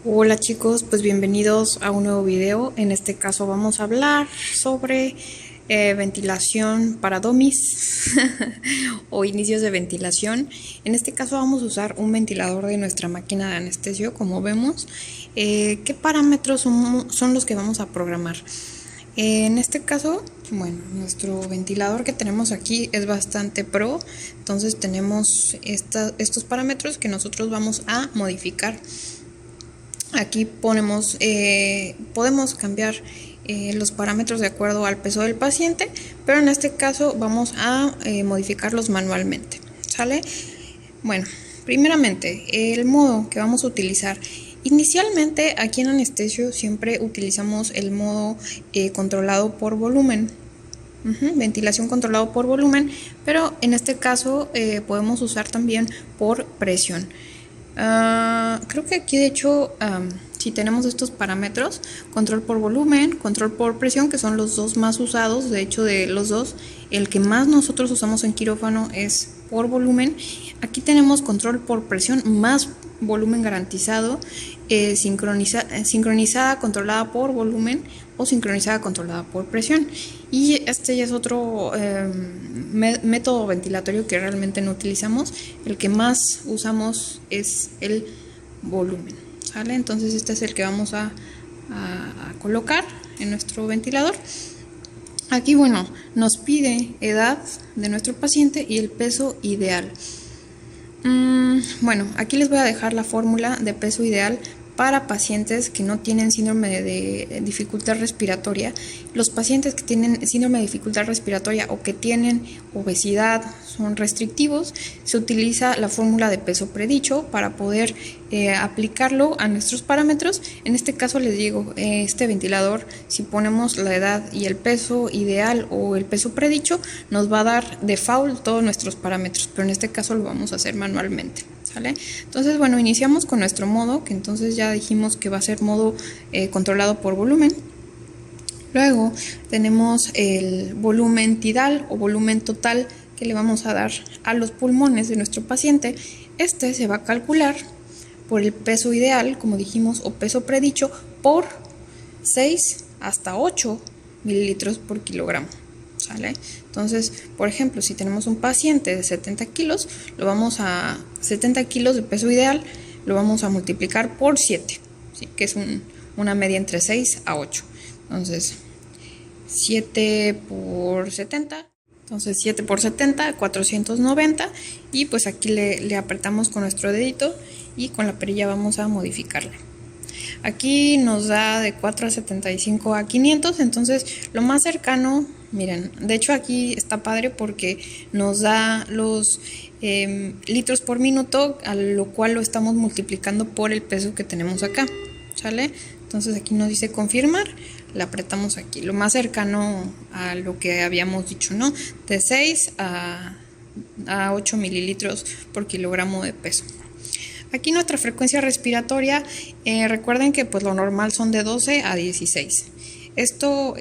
Hola chicos, pues bienvenidos a un nuevo video. En este caso vamos a hablar sobre ventilación para dummies o inicios de ventilación. En este caso vamos a usar un ventilador de nuestra máquina de anestesio, como vemos. ¿Qué parámetros son los que vamos a programar? En este caso, bueno, nuestro ventilador que tenemos aquí es bastante pro, entonces tenemos estos parámetros que nosotros vamos a modificar. Aquí podemos cambiar los parámetros de acuerdo al peso del paciente, pero en este caso vamos a modificarlos manualmente, ¿sale? Bueno, primeramente, el modo que vamos a utilizar. Inicialmente, aquí en anestesio siempre utilizamos el modo controlado por volumen. Ventilación controlado por volumen, pero en este caso podemos usar también por presión. Creo que aquí de hecho si tenemos estos parámetros, control por volumen, control por presión, que son los dos más usados. De hecho, de los dos, el que más nosotros usamos en quirófano es por volumen. Aquí tenemos control por presión más volumen garantizado, sincronizada controlada por volumen o sincronizada controlada por presión. Y este ya es otro método ventilatorio que realmente no utilizamos. El que más usamos es el volumen, ¿sale? Entonces este es el que vamos a colocar en nuestro ventilador. Aquí, bueno, nos pide edad de nuestro paciente y el peso ideal. Bueno, aquí les voy a dejar la fórmula de peso ideal para pacientes que no tienen síndrome de dificultad respiratoria. Los pacientes que tienen síndrome de dificultad respiratoria o que tienen obesidad, son restrictivos, se utiliza la fórmula de peso predicho para poder aplicarlo a nuestros parámetros. En este caso les digo, este ventilador, si ponemos la edad y el peso ideal o el peso predicho, nos va a dar default todos nuestros parámetros, pero en este caso lo vamos a hacer manualmente, ¿sale? Entonces, bueno, iniciamos con nuestro modo, que entonces ya dijimos que va a ser modo controlado por volumen. Luego tenemos el volumen tidal o volumen total que le vamos a dar a los pulmones de nuestro paciente. Este se va a calcular por el peso ideal, como dijimos, o peso predicho, por 6 hasta 8 mililitros por kilogramo, ¿sale? Entonces, por ejemplo, si tenemos un paciente de 70 kilos, 70 kilos de peso ideal, lo vamos a multiplicar por 7, ¿sí? Que es una media entre 6 a 8. Entonces, 7 por 70. Entonces 7 por 70, 490, y pues aquí le apretamos con nuestro dedito y con la perilla vamos a modificarle. Aquí nos da de 4 a 75 a 500, entonces lo más cercano, miren, de hecho aquí está padre porque nos da los litros por minuto, a lo cual lo estamos multiplicando por el peso que tenemos acá, ¿sale? Entonces aquí nos dice confirmar, le apretamos aquí, lo más cercano a lo que habíamos dicho, ¿no? De 6 a 8 mililitros por kilogramo de peso. Aquí nuestra frecuencia respiratoria, recuerden que pues lo normal son de 12 a 16. Esto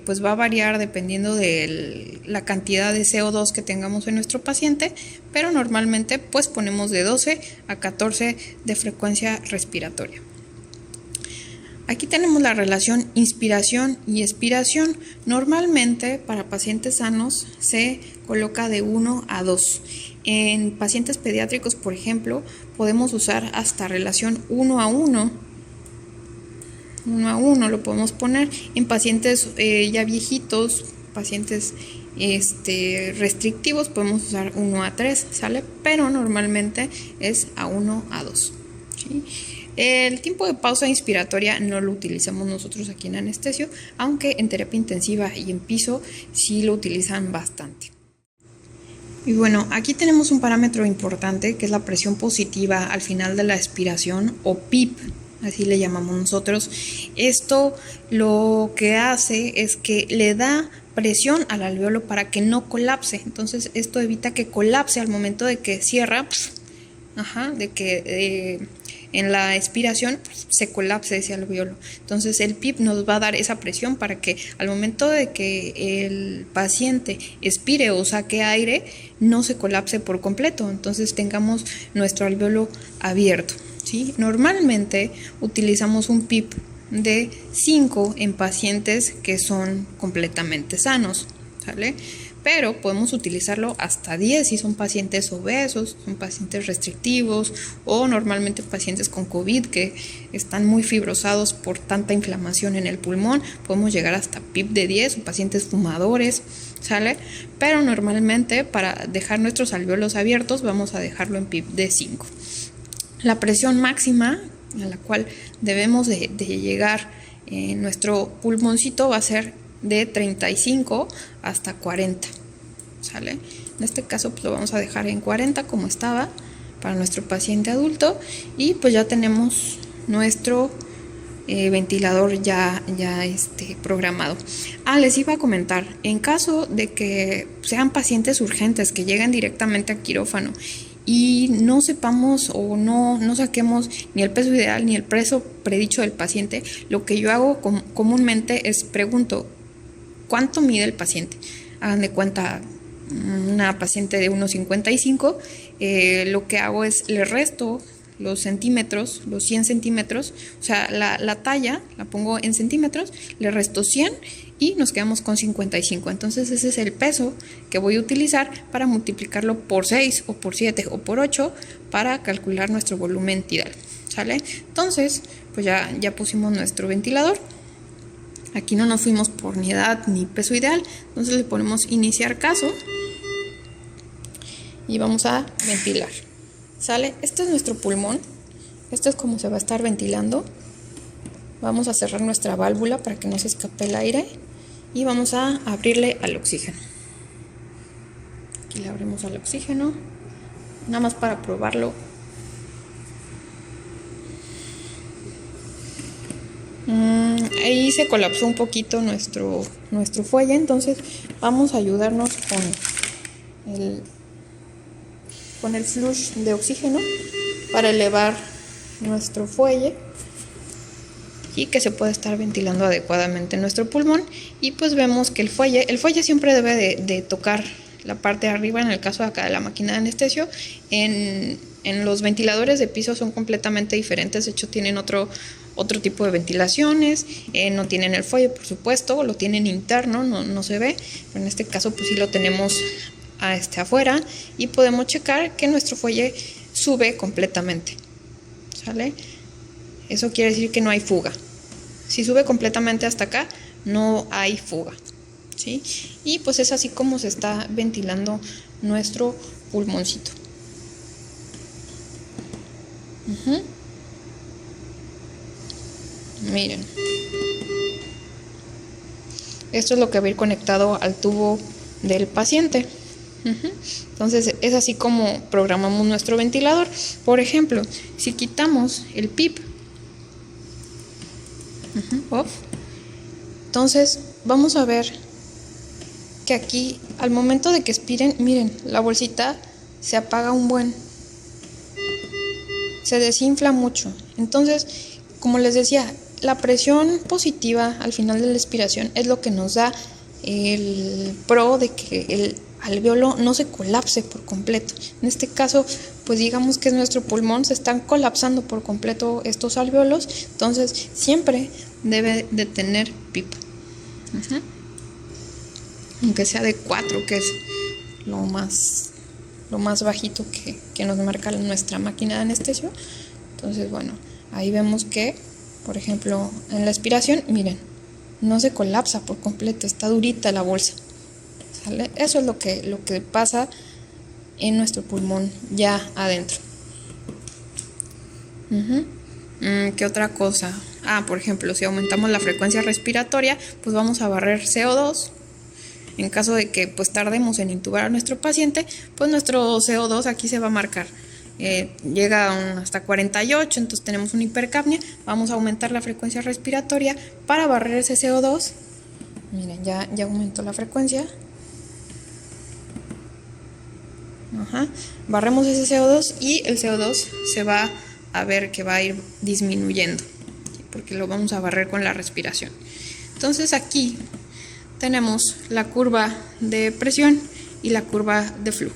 pues va a variar dependiendo de la cantidad de CO2 que tengamos en nuestro paciente, pero normalmente pues ponemos de 12 a 14 de frecuencia respiratoria. Aquí tenemos la relación inspiración y expiración. Normalmente para pacientes sanos se coloca de 1 a 2. En pacientes pediátricos, por ejemplo, podemos usar hasta relación 1 a 1. 1 a 1 lo podemos poner. En pacientes ya viejitos, pacientes restrictivos, podemos usar 1 a 3, ¿sale? Pero normalmente es a 1 a 2, ¿sí? El tiempo de pausa inspiratoria no lo utilizamos nosotros aquí en anestesio, aunque en terapia intensiva y en piso sí lo utilizan bastante. Y bueno, aquí tenemos un parámetro importante que es la presión positiva al final de la expiración, o PIP, así le llamamos nosotros. Esto lo que hace es que le da presión al alveolo para que no colapse. Entonces esto evita que colapse al momento de que cierra, de que en la expiración se colapse ese alveolo. Entonces el PIP nos va a dar esa presión para que al momento de que el paciente expire o saque aire no se colapse por completo, entonces tengamos nuestro alveolo abierto, ¿sí? Normalmente utilizamos un PIB de 5 en pacientes que son completamente sanos, ¿sale? Pero podemos utilizarlo hasta 10 si son pacientes obesos, son pacientes restrictivos o normalmente pacientes con COVID que están muy fibrosados por tanta inflamación en el pulmón. Podemos llegar hasta PIB de 10 o pacientes fumadores, ¿sale? Pero normalmente para dejar nuestros alvéolos abiertos vamos a dejarlo en PIB de 5. La presión máxima a la cual debemos de llegar en nuestro pulmoncito va a ser de 35 hasta 40, ¿sale? En este caso pues lo vamos a dejar en 40 como estaba para nuestro paciente adulto y pues ya tenemos nuestro ventilador ya programado. Les iba a comentar, en caso de que sean pacientes urgentes que lleguen directamente a quirófano y no sepamos o no saquemos ni el peso ideal ni el peso predicho del paciente, lo que yo hago comúnmente es pregunto, ¿cuánto mide el paciente? Hagan de cuenta una paciente de 1,55, lo que hago es le resto los centímetros, los 100 centímetros, o sea, la talla la pongo en centímetros, le resto 100 y nos quedamos con 55. Entonces ese es el peso que voy a utilizar para multiplicarlo por 6 o por 7 o por 8 para calcular nuestro volumen tidal, ¿sale? Entonces, pues ya pusimos nuestro ventilador. Aquí no nos fuimos por ni edad ni peso ideal, entonces le ponemos iniciar caso y vamos a ventilar. ¿Sale? Este es nuestro pulmón, esto es como se va a estar ventilando. Vamos a cerrar nuestra válvula para que no se escape el aire y vamos a abrirle al oxígeno. Aquí le abrimos al oxígeno, nada más para probarlo. Ahí se colapsó un poquito nuestro fuelle, entonces vamos a ayudarnos con el flush de oxígeno para elevar nuestro fuelle y que se pueda estar ventilando adecuadamente nuestro pulmón. Y pues vemos que el fuelle siempre debe de tocar la parte de arriba. En el caso de acá de la máquina de anestesio, en los ventiladores de piso son completamente diferentes, de hecho tienen otro tipo de ventilaciones, no tienen el fuelle, por supuesto, lo tienen interno, no se ve, pero en este caso pues sí lo tenemos afuera y podemos checar que nuestro fuelle sube completamente, ¿sale? Eso quiere decir que no hay fuga. Si sube completamente hasta acá, no hay fuga, ¿sí? Y pues es así como se está ventilando nuestro pulmoncito. Miren, esto es lo que va a ir conectado al tubo del paciente. Entonces es así como programamos nuestro ventilador. Por ejemplo, si quitamos el PIP off, entonces vamos a ver que aquí al momento de que expiren, miren, la bolsita se apaga se desinfla mucho. Entonces, como les decía, la presión positiva al final de la expiración es lo que nos da el pro de que el alvéolo no se colapse por completo. En este caso, pues digamos que es nuestro pulmón, se están colapsando por completo estos alvéolos, entonces siempre debe de tener PIP. Aunque sea de 4, que es lo más bajito que nos marca nuestra máquina de anestesio. Entonces, bueno, ahí vemos que, por ejemplo, en la expiración, miren, no se colapsa por completo, está durita la bolsa, ¿sale? Eso es lo que pasa en nuestro pulmón ya adentro. ¿Qué otra cosa? Por ejemplo, si aumentamos la frecuencia respiratoria, pues vamos a barrer CO2. En caso de que pues tardemos en intubar a nuestro paciente, pues nuestro CO2 aquí se va a marcar. Llega hasta 48, entonces tenemos una hipercapnia. Vamos a aumentar la frecuencia respiratoria para barrer ese CO2. Miren, ya aumentó la frecuencia. Barremos ese CO2 y el CO2 se va a ver que va a ir disminuyendo, porque lo vamos a barrer con la respiración. Entonces aquí tenemos la curva de presión y la curva de flujo.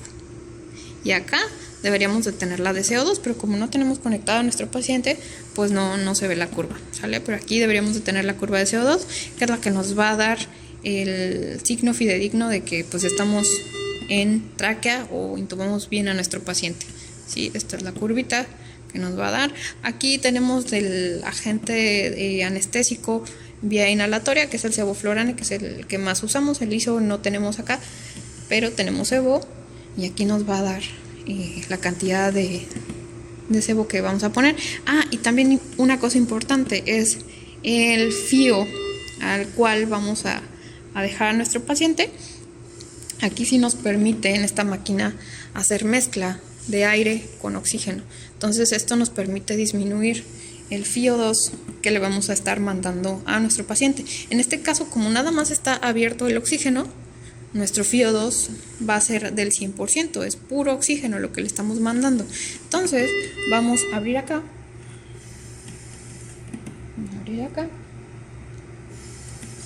Y acá deberíamos de tener la de CO2, pero como no tenemos conectado a nuestro paciente, pues no se ve la curva, ¿sale? Pero aquí deberíamos de tener la curva de CO2, que es la que nos va a dar el signo fidedigno de que pues estamos en tráquea o intubamos bien a nuestro paciente. ¿Sí? Esta es la curvita que nos va a dar. Aquí tenemos del agente anestésico vía inhalatoria, que es el sevoflurane, que es el que más usamos. El ISO no tenemos acá, pero tenemos sebo, y aquí nos va a dar la cantidad de sebo que vamos a poner. Y también una cosa importante es el fío al cual vamos a dejar a nuestro paciente. Aquí sí nos permite en esta máquina hacer mezcla de aire con oxígeno. Entonces esto nos permite disminuir el FiO2 que le vamos a estar mandando a nuestro paciente. En este caso, como nada más está abierto el oxígeno, nuestro FiO2 va a ser del 100%, es puro oxígeno lo que le estamos mandando. Entonces vamos a abrir acá.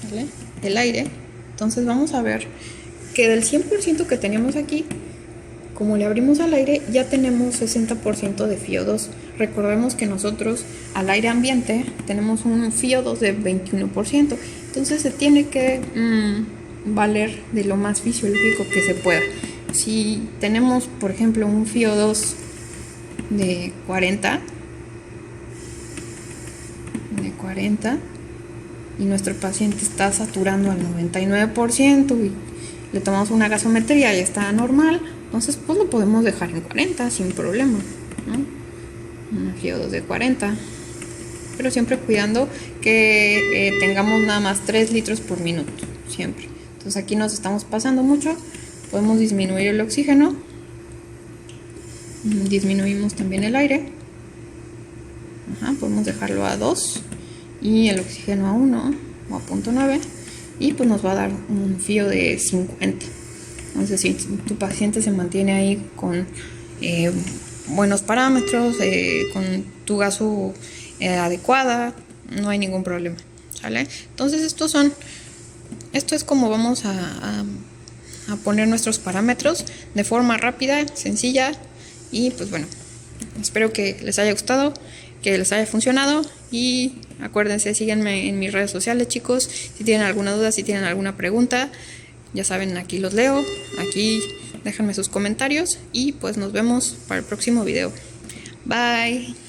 ¿Sale? El aire. Entonces vamos a ver que del 100% que teníamos aquí, como le abrimos al aire, ya tenemos 60% de FiO2. Recordemos que nosotros al aire ambiente tenemos un FiO2 de 21%. Entonces se tiene que valer de lo más fisiológico que se pueda. Si tenemos, por ejemplo, un FiO2 de 40 y nuestro paciente está saturando al 99% y le tomamos una gasometría y está normal, entonces pues lo podemos dejar en 40 sin problema, ¿no? Un FiO2 de 40, pero siempre cuidando que tengamos nada más 3 litros por minuto, siempre. Entonces aquí nos estamos pasando mucho, podemos disminuir el oxígeno, disminuimos también el aire, podemos dejarlo a 2 y el oxígeno a 1 o a 0.9, y pues nos va a dar un FiO de 50. Entonces si tu paciente se mantiene ahí con buenos parámetros, con tu gaso adecuada, no hay ningún problema, ¿sale? Entonces esto es como vamos a poner nuestros parámetros de forma rápida, sencilla, y pues bueno, espero que les haya gustado, que les haya funcionado, y acuérdense, síganme en mis redes sociales, chicos. Si tienen alguna duda, si tienen alguna pregunta, ya saben, aquí los leo, aquí déjenme sus comentarios, y pues nos vemos para el próximo video. Bye.